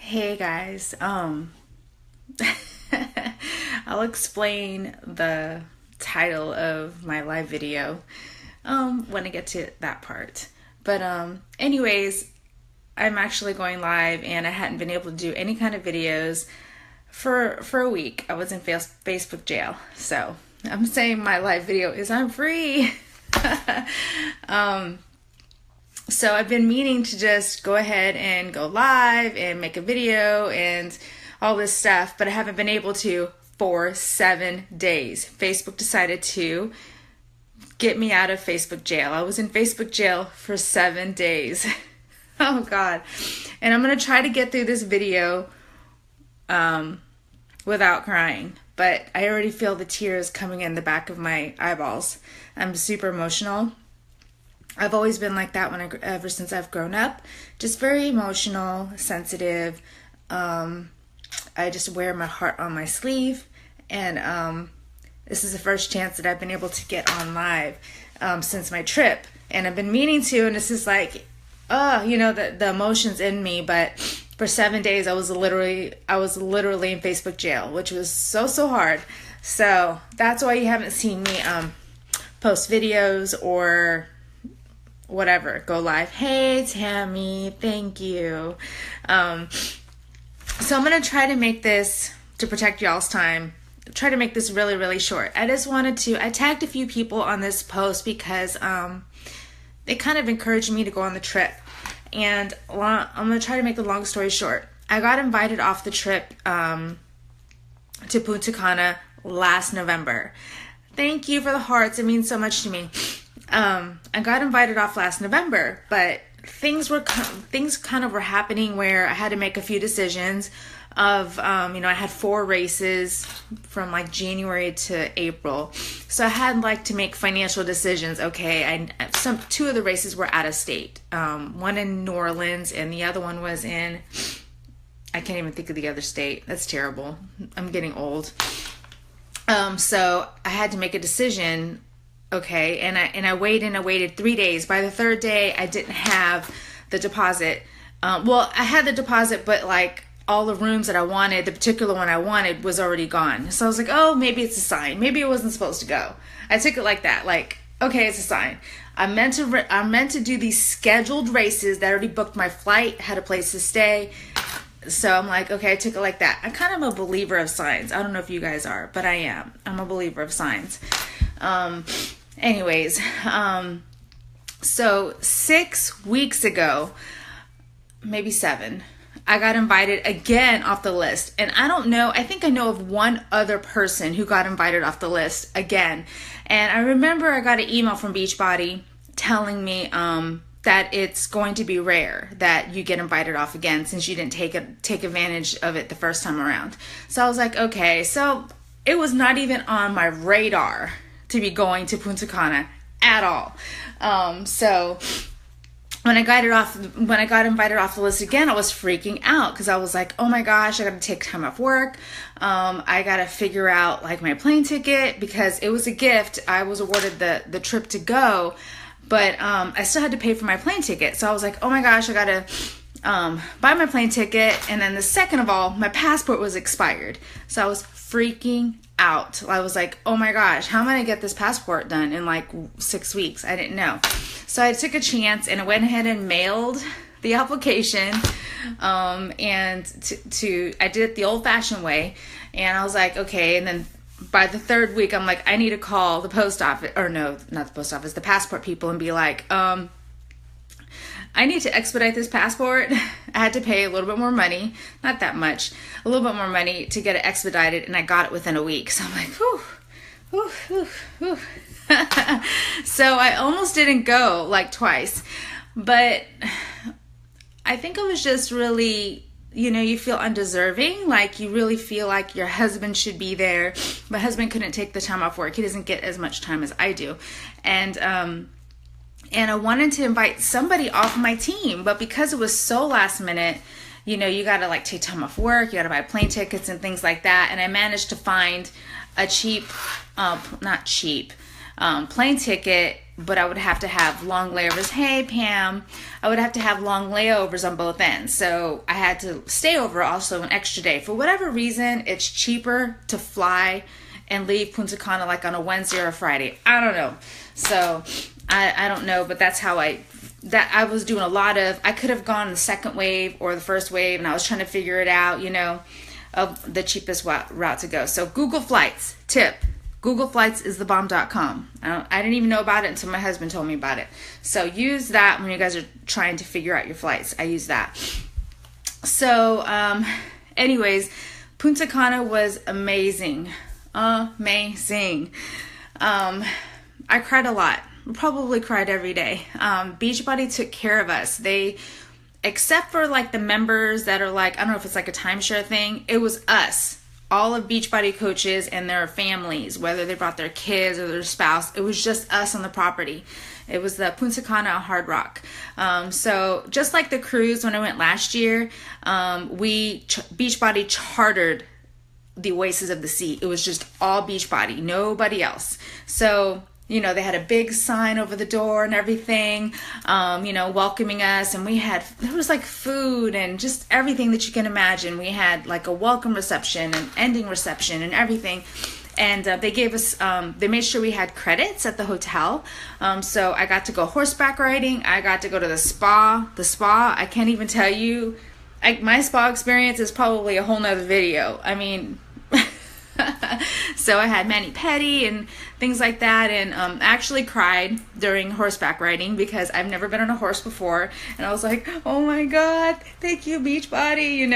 Hey guys, I'll explain the title of my live video when I get to that part. But anyways, I'm actually going live and I hadn't been able to do any kind of videos for a week. I was in Facebook jail. So, I'm saying my live video is I'm free. So I've been meaning to just go ahead and go live and make a video and all this stuff, but I haven't been able to for 7 days. Facebook decided to get me out of Facebook jail. I was in Facebook jail for 7 days. Oh God. And I'm going to try to get through this video without crying, but I already feel the tears coming in the back of my eyeballs. I'm super emotional. I've always been like that ever since I've grown up. Just very emotional, sensitive. I just wear my heart on my sleeve. And this is the first chance that I've been able to get on live since my trip. And I've been meaning to, and this is like, the emotions in me. But for 7 days, I was literally in Facebook jail, which was so hard. So that's why you haven't seen me post videos or whatever, go live. Hey Tammy, thank you. So I'm gonna try to make this, to protect y'all's time, try to make this really short. I tagged a few people on this post because they kind of encouraged me to go on the trip. And I'm gonna try to make the long story short. I got invited off the trip to Punta Cana last November. Thank you for the hearts, it means so much to me. I got invited off last November, but things kind of were happening where I had to make a few decisions of, I had 4 races from like January to April. So I had to make financial decisions. Okay. 2 of the races were out of state. One in New Orleans and the other one was in, I can't even think of the other state. That's terrible. I'm getting old. So I had to make a decision. Okay, and I waited 3 days. By the 3rd day, I didn't have the deposit. I had the deposit, but all the rooms that I wanted, the particular one I wanted, was already gone. So I was like, oh, maybe it's a sign. Maybe it wasn't supposed to go. I took it like that. Okay, it's a sign. I'm meant to do these scheduled races that I already booked my flight, had a place to stay. So I'm like, okay, I took it like that. I'm kind of a believer of signs. I don't know if you guys are, but I am. I'm a believer of signs. So 6 weeks ago, maybe 7, I got invited again off the list. And I think I know of one other person who got invited off the list again. And I remember I got an email from Beachbody telling me, that it's going to be rare that you get invited off again since you didn't take advantage of it the first time around. So I was like, okay, so it was not even on my radar to be going to Punta Cana at all. So when I got invited off the list again, I was freaking out because I was like, oh my gosh, I got to take time off work. I got to figure out my plane ticket because it was a gift. I was awarded the trip to go, but I still had to pay for my plane ticket. So I was like, oh my gosh, I got to buy my plane ticket. And then the second of all, my passport was expired. So I was freaking out. I was like, oh my gosh, how am I gonna get this passport done in 6 weeks? I didn't know. So I took a chance and I went ahead and mailed the application. And I did it the old fashioned way. And I was like, okay. And then by the 3rd week, I'm like, I need to call the post office, or no, not the post office, the passport people, and be like, I need to expedite this passport. I had to pay a little bit more money, not that much, a little bit more money to get it expedited, and I got it within a week. So I'm like, whew. So I almost didn't go twice, but I think it was just really, you feel undeserving. You really feel like your husband should be there. My husband couldn't take the time off work. He doesn't get as much time as I do. And I wanted to invite somebody off my team, but because it was so last minute, you got to take time off work, you got to buy plane tickets and things like that. And I managed to find a cheap, not cheap, plane ticket, but I would have to have long layovers. Hey, Pam, I would have to have long layovers on both ends. So I had to stay over also an extra day. For whatever reason, it's cheaper to fly and leave Punta Cana like on a Wednesday or a Friday. I don't know. So I don't know, but that's how I was doing a lot of, I could have gone the second wave or the first wave, and I was trying to figure it out, of the cheapest route to go. So Google Flights, tip. Google Flights is thebomb.com. I didn't even know about it until my husband told me about it. So use that when you guys are trying to figure out your flights. I use that. So anyways, Punta Cana was amazing. Amazing. I cried a lot. Probably cried every day. Beachbody took care of us. They, except for like the members that are like, I don't know if it's like a timeshare thing, it was us. All of Beachbody coaches and their families, whether they brought their kids or their spouse, it was just us on the property. It was the Punta Cana Hard Rock. So just like the cruise when I went last year, Beachbody chartered the Oasis of the Sea. It was just all Beachbody, nobody else. So they had a big sign over the door and everything, welcoming us. And there was like food and just everything that you can imagine. We had like a welcome reception and ending reception and everything. And they gave us, they made sure we had credits at the hotel. So I got to go horseback riding. I got to go to the spa. I can't even tell you, my spa experience is probably a whole nother video. I mean, so I had mani-pedi and things like that, and actually cried during horseback riding because I've never been on a horse before, and I was like, oh my god, thank you Beachbody.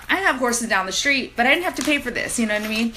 I have horses down the street, but I didn't have to pay for this, you know what I mean?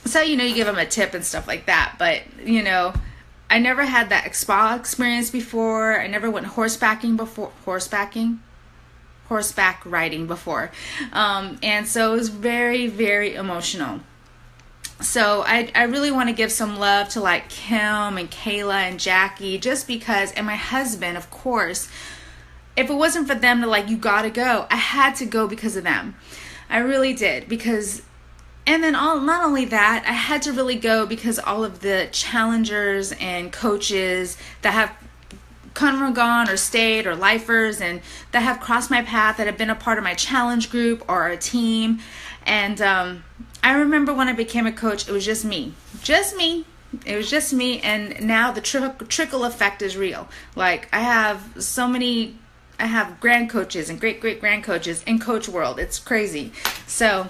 So you give them a tip and stuff like that, but I never had that spa experience before. I never went horseback riding before, and so it was very, very emotional. So I really want to give some love to like Kim and Kayla and Jackie, just because, and my husband, of course. If it wasn't for them to like, you gotta go, I had to go because of them. I really did, because, and then not only that, I had to really go because all of the challengers and coaches that have come or gone or stayed, or lifers, and that have crossed my path, that have been a part of my challenge group or a team. And I remember when I became a coach, it was just me. It was just me. And now the trickle effect is real. Like I have grand coaches and great grand coaches in coach world. It's crazy. So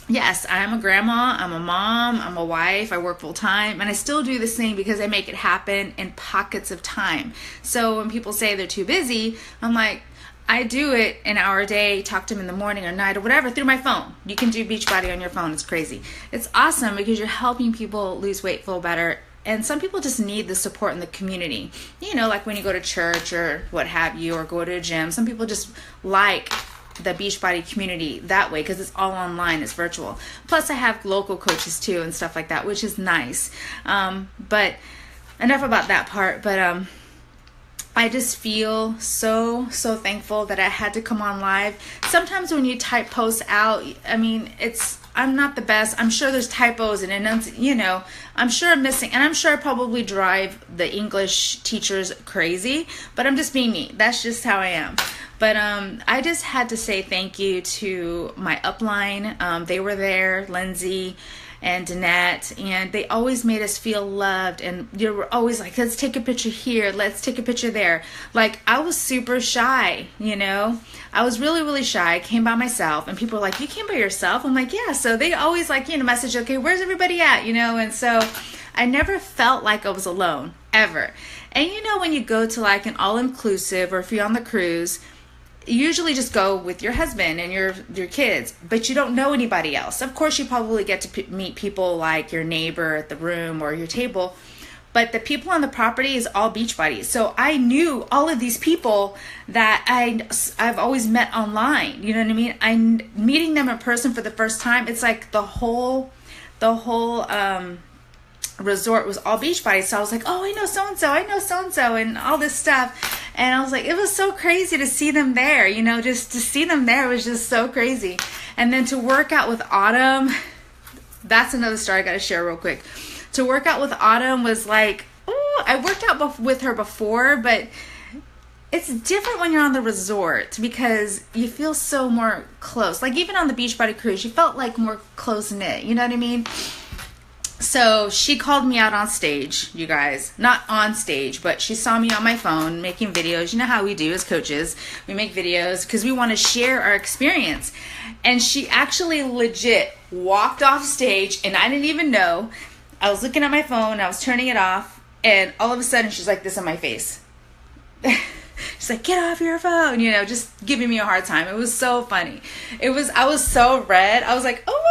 yes, I am a grandma, I'm a mom, I'm a wife, I work full time, and I still do this thing because I make it happen in pockets of time. So when people say they're too busy, I'm like, I do it an hour a day, talk to them in the morning or night or whatever through my phone. You can do Beachbody on your phone. It's crazy. It's awesome because you're helping people lose weight, feel better. And some people just need the support in the community. Like when you go to church or what have you, or go to a gym. Some people just like the Beachbody community that way because it's all online, it's virtual. Plus I have local coaches too and stuff like that, which is nice. But enough about that part. But I just feel so thankful that I had to come on live. Sometimes when you type posts out, I mean, I'm not the best. I'm sure there's typos and I'm sure I'm missing, and I'm sure I probably drive the English teachers crazy, but I'm just being me. That's just how I am. But I just had to say thank you to my upline. They were there, Lindsay and Danette, and they always made us feel loved, and they were always like, let's take a picture here, let's take a picture there. Like, I was super shy, I was really shy. I came by myself, and people were like, you came by yourself? I'm like, yeah. So they always like, message, okay, where's everybody at, and so I never felt like I was alone, ever. And when you go to like an all-inclusive, or if you're on the cruise, you usually just go with your husband and your kids, but you don't know anybody else. Of course, you probably get to meet people like your neighbor at the room or your table, but the people on the property is all Beachbody. So I knew all of these people that I've always met online. You know what I mean? I'm meeting them in person for the first time. It's like the whole resort was all Beachbody. So I was like, oh, I know so-and-so, and all this stuff. And I was like, it was so crazy to see them there, just to see them there was just so crazy. And then to work out with Autumn, that's another story I got to share real quick. to work out with Autumn was like, ooh, I worked out with her before, but it's different when you're on the resort because you feel so more close. Like even on the Beachbody cruise, you felt like more close knit. You know what I mean? So she called me out on stage, you guys. Not on stage, but she saw me on my phone making videos. You know how we do as coaches. We make videos because we want to share our experience. And she actually legit walked off stage and I didn't even know. I was looking at my phone, I was turning it off, and all of a sudden she's like this on my face. She's like, get off your phone, you know, just giving me a hard time. It was so funny. I was so red. I was like, oh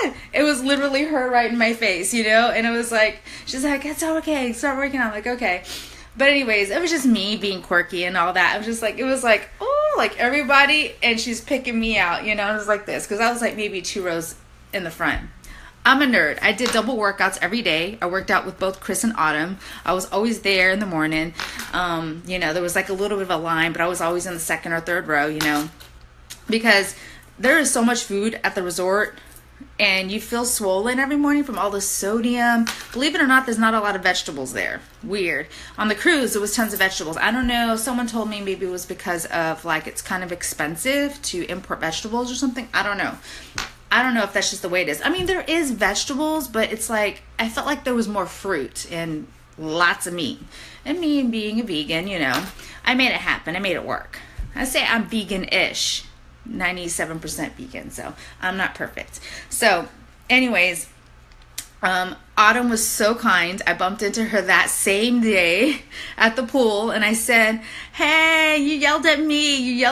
my God. It was literally her right in my face, you know? And it was like, she's like, it's okay. Start working on it. I'm like, okay. But anyways, it was just me being quirky and all that. It was like, oh, like everybody. And she's picking me out, you know? It was like this. Because I was like maybe 2 rows in the front. I'm a nerd. I did double workouts every day. I worked out with both Chris and Autumn. I was always there in the morning. You know, there was like a little bit of a line, but I was always in the 2nd or 3rd row, you know, because there is so much food at the resort and you feel swollen every morning from all the sodium. Believe it or not, there's not a lot of vegetables there. Weird. On the cruise, there was tons of vegetables. I don't know. Someone told me maybe it was because of like it's kind of expensive to import vegetables or something. I don't know. I don't know if that's just the way it is. I mean, there is vegetables, but it's like, I felt like there was more fruit and lots of meat. And me being a vegan, you know, I made it happen. I made it work. I say I'm vegan-ish, 97% vegan, so I'm not perfect. So anyways, Autumn was so kind. I bumped into her that same day at the pool and I said, hey, you yelled at me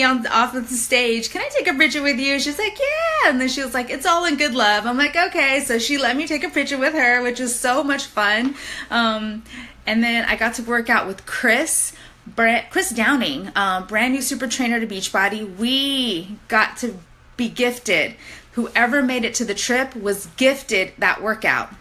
off of the stage. Can I take a picture with you? She's like, yeah. And then she was like, it's all in good love. I'm like, okay. So she let me take a picture with her, which was so much fun. And then I got to work out with Chris Downing, brand new super trainer to Beachbody. We got to be gifted. Whoever made it to the trip was gifted that workout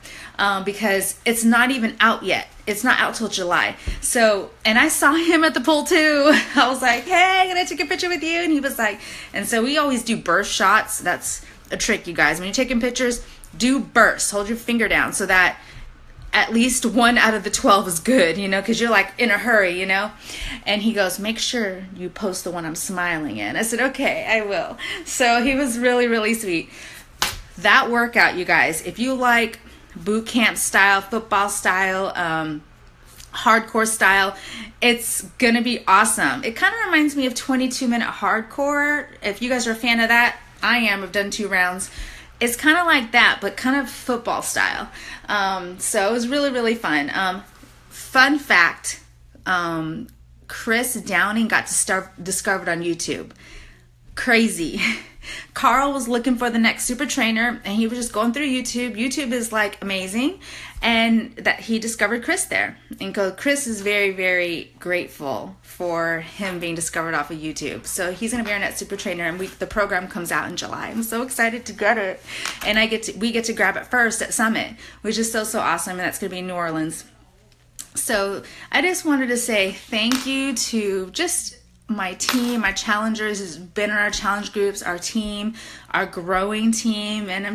because it's not even out yet. It's not out till July. So, and I saw him at the pool too. I was like, hey, can I take a picture with you? And he was like, and so we always do burst shots. That's a trick, you guys. When you're taking pictures, do bursts. Hold your finger down so that at least 1 out of the 12 is good, you know, because you're like in a hurry, you know. And he goes, make sure you post the one I'm smiling in. I said, okay, I will. So he was really, really sweet. That workout, you guys, if you like boot camp style, football style, hardcore style, it's gonna be awesome. It kind of reminds me of 22-minute hardcore. If you guys are a fan of that, I am. I've done 2 rounds. It's kind of like that, but kind of football style. So it was really, really fun. Fun fact, Chris Downing got discovered on YouTube. Crazy. Carl was looking for the next super trainer and he was just going through YouTube. YouTube is like amazing, and that he discovered Chris there. And Chris is very, very grateful for him being discovered off of YouTube. So he's going to be our next super trainer, and the program comes out in July. I'm so excited to get it, and we get to grab it first at Summit, which is so awesome, and that's going to be in New Orleans. So I just wanted to say thank you to just my team, my challengers has been in our challenge groups, our team, our growing team, and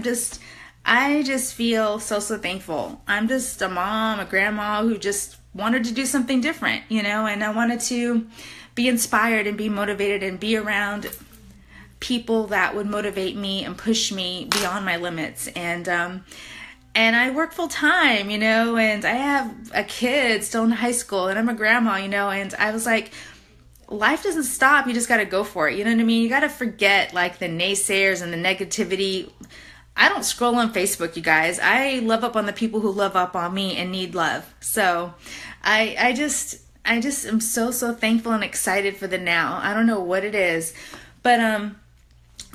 I just feel so thankful. I'm just a mom, a grandma who just wanted to do something different, you know, and I wanted to be inspired and be motivated and be around people that would motivate me and push me beyond my limits. And I work full time, you know, and I have a kid still in high school, and I'm a grandma, you know, and I was like, life doesn't stop. You just got to go for it. You know what I mean? You got to forget like the naysayers and the negativity. I don't scroll on Facebook, you guys. I love up on the people who love up on me and need love. So I just am so thankful and excited for the now. I don't know what it is, but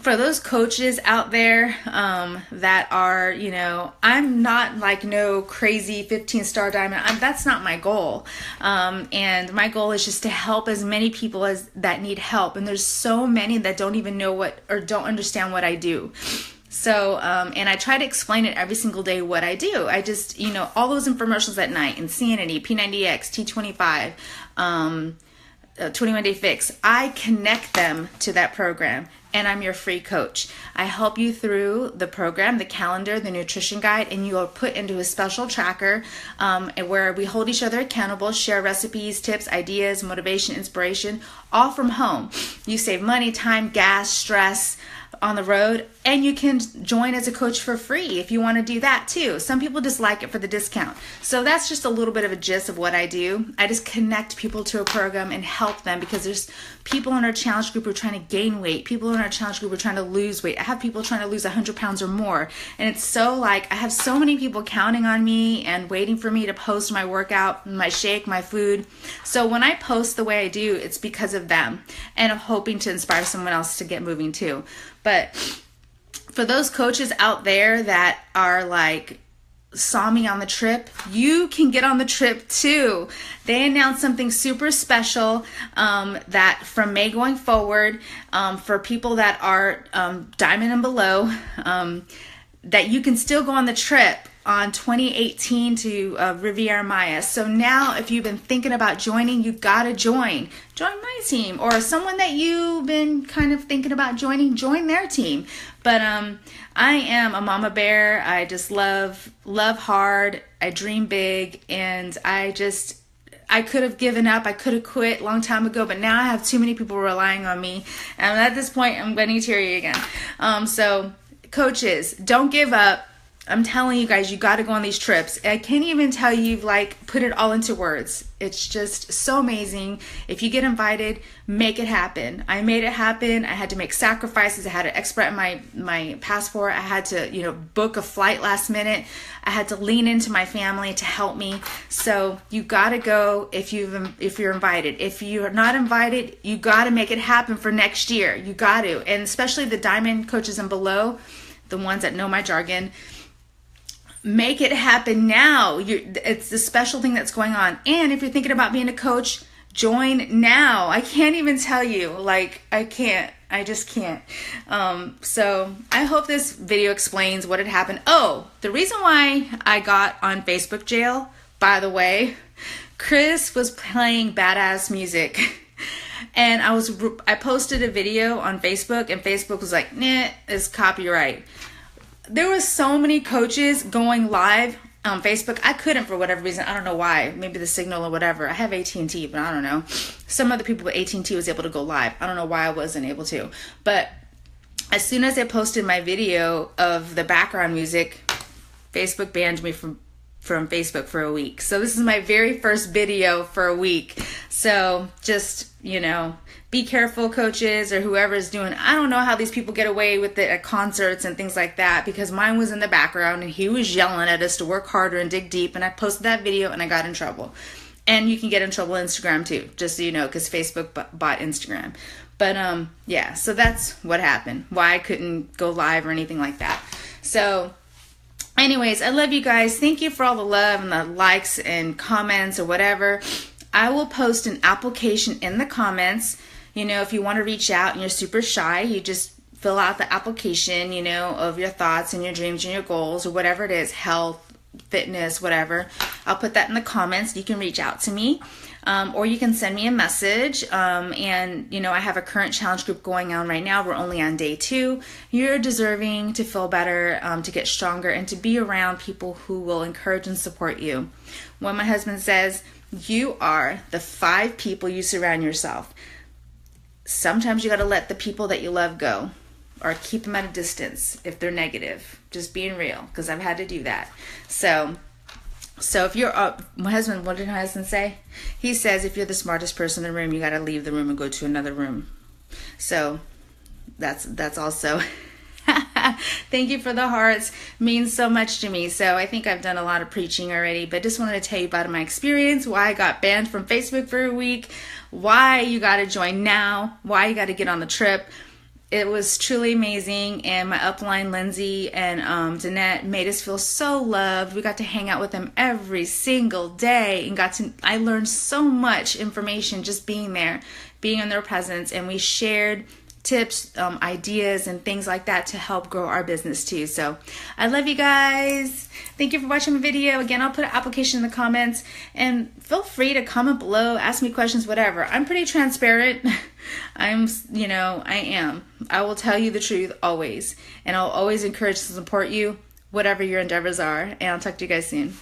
for those coaches out there that are, you know, I'm not like no crazy 15-star diamond. That's not my goal. And my goal is just to help as many people as that need help. And there's so many that don't even know what or don't understand what I do. So, and I try to explain it every single day what I do. I just, you know, all those infomercials at night, Insanity, P90X, T25, 21 Day Fix, I connect them to that program, and I'm your free coach. I help you through the program, the calendar, the nutrition guide, and you are put into a special tracker where we hold each other accountable, share recipes, tips, ideas, motivation, inspiration, all from home. You save money, time, gas, stress on the road, and you can join as a coach for free if you want to do that too. Some people just like it for the discount. So that's just a little bit of a gist of what I do. I just connect people to a program and help them, because there's people in our challenge group who are trying to gain weight. People in our challenge group are trying to lose weight. I have people trying to lose 100 pounds or more. And it's so like, I have so many people counting on me and waiting for me to post my workout, my shake, my food. So when I post the way I do, it's because of them. And I'm hoping to inspire someone else to get moving too. But for those coaches out there that are like, saw me on the trip, you can get on the trip too. They announced something super special that from May going forward, for people that are diamond and below, that you can still go on the trip on 2018 to Riviera Maya. So now if you've been thinking about joining, you gotta join my team, or someone that you've been kind of thinking about joining, join their team. But I am a mama bear. I just love hard. I dream big, and I could have given up. I could have quit a long time ago, but now I have too many people relying on me. And at this point, I'm getting teary again. So coaches, don't give up. I'm telling you guys, you got to go on these trips. I can't even tell you, like, put it all into words. It's just so amazing. If you get invited, make it happen. I made it happen. I had to make sacrifices. I had to expedite my passport. I had to, book a flight last minute. I had to lean into my family to help me. So you got to go if you're invited. If you're not invited, you got to make it happen for next year. You got to. And especially the diamond coaches and below, the ones that know my jargon, make it happen now. It's the special thing that's going on. And if you're thinking about being a coach, join now. I can't even tell you. Like, I just can't. So I hope this video explains what had happened. Oh, the reason why I got on Facebook jail, by the way, Chris was playing badass music. And I posted a video on Facebook, and Facebook was like, nah, it's copyright. There was so many coaches going live on Facebook. I couldn't for whatever reason. I don't know why. Maybe the signal or whatever. I have AT&T, but I don't know. Some other people with AT&T was able to go live. I don't know why I wasn't able to. But as soon as I posted my video of the background music, Facebook banned me from Facebook for a week. So this is my very first video for a week. So just, be careful, coaches, or whoever's doing. I don't know how these people get away with it at concerts and things like that, because mine was in the background and he was yelling at us to work harder and dig deep, and I posted that video and I got in trouble. And you can get in trouble on Instagram too, just so you know, because Facebook bought Instagram. But yeah, so that's what happened, why I couldn't go live or anything like that. So anyways, I love you guys. Thank you for all the love and the likes and comments or whatever. I will post an application in the comments. If you want to reach out and you're super shy, you just fill out the application, of your thoughts and your dreams and your goals or whatever it is, health, fitness, whatever. I'll put that in the comments. You can reach out to me, or you can send me a message. And I have a current challenge group going on right now. We're only on day 2. You're deserving to feel better, to get stronger, and to be around people who will encourage and support you. When my husband says, you are the 5 people you surround yourself. Sometimes you got to let the people that you love go, or keep them at a distance if they're negative. Just being real, because I've had to do that. So if you're my husband, what did my husband say? He says, if you're the smartest person in the room, you got to leave the room and go to another room. So that's also thank you for the hearts. Means so much to me. So I think I've done a lot of preaching already, but just wanted to tell you about my experience, why I got banned from Facebook for a week, why you got to join now, why you got to get on the trip. It was truly amazing, and my upline Lindsay and Danette made us feel so loved. We got to hang out with them every single day, and I learned so much information just being there, being in their presence, and we shared tips, ideas, and things like that to help grow our business too. So I love you guys. Thank you for watching my video. Again, I'll put an application in the comments, and feel free to comment below, ask me questions, whatever. I'm pretty transparent. I am. I will tell you the truth always, and I'll always encourage to support you, whatever your endeavors are. And I'll talk to you guys soon.